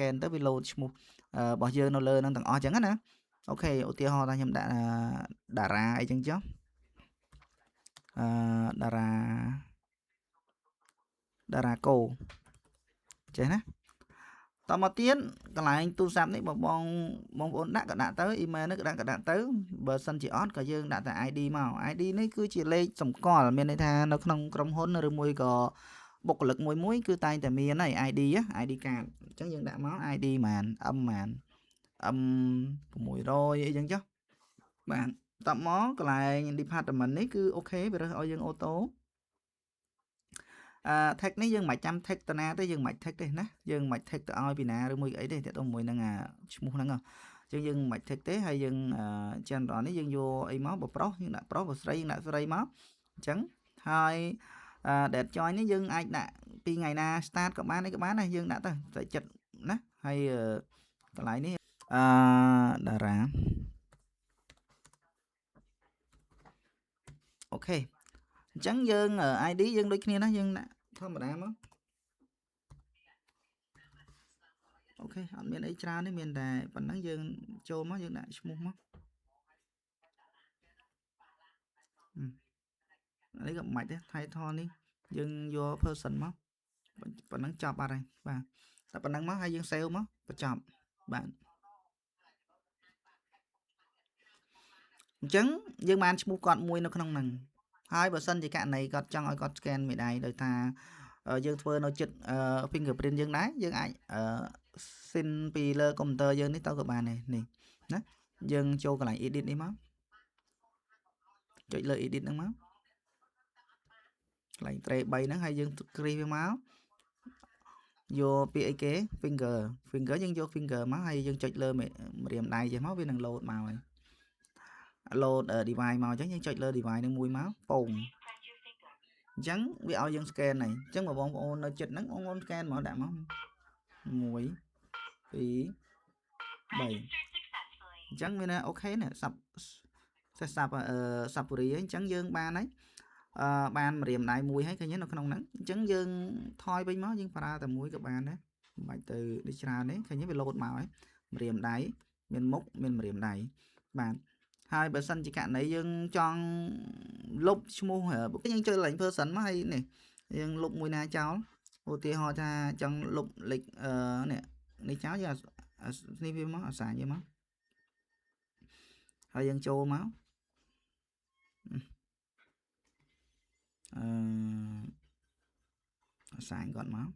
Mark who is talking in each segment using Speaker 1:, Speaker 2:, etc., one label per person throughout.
Speaker 1: scan ទៅវា load ឈ្មោះរបស់យើងនៅលើហ្នឹងទាំងអស់អញ្ចឹងណាអូខេឧទាហរណ៍ថាខ្ញុំដាក់តារាអីចឹងចុះតារាកោចេះណាតមកទៀតកន្លែងទូរស័ព្ទនេះបងប្អូនដាក់ក៏ដាក់ទៅ email នេះក៏ដាក់ទៅបើសិនជាអត់ក៏យើងដាក់តែ ID មក ID នេះគឺជាលេខសម្គាល់មានន័យថានៅក្នុងក្រុមហ៊ុនឬមួយក៏បុគ្គលិកមួយគឺតែងតែមានហើយ ID ID card អញ្ចឹងយើងដាក់មក ID ហ្មង M ហ្មង M 600អីចឹងចុះបាទតបមកកន្លែង department នេះគឺអូខេវារើសឲ្យយើងអូតូtag នេះយើងមិនចាំ tag តាណាទេយើងមិន tag ទេណាយើងមិន tag ទៅឲ្យពីណាឬមួយអីទេតែទៅមួយនឹងឈ្មោះហ្នឹងអញ្ចឹងយើងមិន tag ទេហើយយើងgeneral នេះយើងយកអីមកបើប្រុសយើងដាក់ប្រុសបើស្រីយើងដាក់ស្រីមកអញ្ចឹងហើយdate join នេះយើងអាចដាក់ពីថ្ងៃណា start ក៏បានអីក៏បានដែរយើងដាក់ទៅតែចិត្តណាហើយកន្លែងនេះតារាអូខេអញ្ចឹងយើង ID យើងដូចគ្នាណាយើងដាក់ធម្មតាមកអូខេអត់មានអីច្រើនទេមានតែប៉ុណ្ណឹងយើងចូលមកយើងដាក់ឈ្មោះមកនេះក៏មិនទេ title នេះយើងយក person មកប៉ុណ្ណឹងចប់អត់ហើយបាទតែប៉ុណ្ណឹងមកហើយយើង save មកបញ្ចប់បាទអញ្ចឹងយើងបានឈ្មោះគាត់មួយនៅក្នុងហ្នឹងហើយបើសិនជាករណីគាត់ចង់ឲ្យគាត់ scan មេដៃដោយថាយើងធ្វើនៅចិត្ត fingerprint យើងដែរយើងអាចស៊ីនពីលើកុំព្យូទ័រយើងនេះទៅក៏បានដែរនេះណាយើងចូលកន្លែង edit នេះមកចុចលើ edit ហ្នឹងមកកន្លែង tray 3ហ្នឹងហើយយើងគ្រីសវាមកយកពីអីគេ finger យើងយក finger មកហើយយើងចុចលើម្រាមដៃចេះមកវានឹង load មកហើយ load device មកអញ្ចឹងយើងចុចលើ device នឹងមួយមកពងអញ្ចឹងវាឲ្យយើង scan ហើយអញ្ចឹងបងប្អូននៅចិត្តហ្នឹងបងប្អូន scan មកដាក់មក1 2 3អញ្ចឹងមានអូខេណាសាប់រីអញ្ចឹងយើងបានហើយបានម្រាមដៃមួយហើយឃើញនៅក្នុងហ្នឹងអញ្ចឹងយើងថយវិញមកយើងប្រើតែមួយក៏បានដែរមិនបាច់ទៅដូចច្រើនទេឃើញវា load មកហើយម្រាមដៃមានមុខមានម្រាមដៃបាទហើយបើសិនជាករណីយើងចង់លុបឈ្មោះយើងចុចលេខ person មកហើយនេះយើងលុបមួយណាចោលឧទាហរណ៍ថាចង់លុបលេខនេះចោលយើងនេះវាមកអាសាយើងមកហើយយើងចូលមកអាសាគាត់មក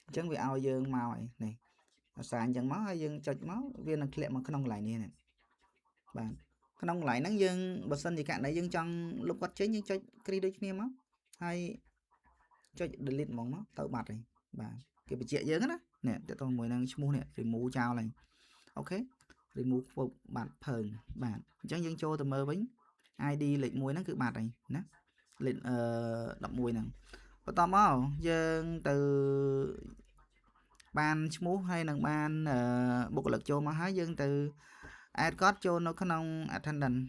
Speaker 1: អញ្ចឹងវាឲ្យយើងមកហើយនេះអាសាអញ្ចឹងមកហើយយើងចុចមកវានឹងធ្លាក់មកក្នុងកន្លែងនេះបាទក្នុងកន្លែងហ្នឹងយើងបើសិនជាករណីយើងចង់លុបគាត់ចេញយើងចុចគ្រីដូចគ្នាមកហើយចុច delete ហ្មងមកទៅបាត់ហើយបាទគេបញ្ជាក់យើងណានេះតើតមួយនឹងឈ្មោះនេះ remove ចោលហើយអូខេ remove បាត់ភើងបាទអញ្ចឹងយើងចូលទៅមើលវិញ ID លេខ1ហ្នឹងគឺបាត់ហើយណាលេខ11ហ្នឹងបន្តមកយើងទៅបានឈ្មោះហើយនឹងបានបុគ្គលិកចូលមកហើយយើងទៅ add គាត់ចូលនៅក្នុង attendance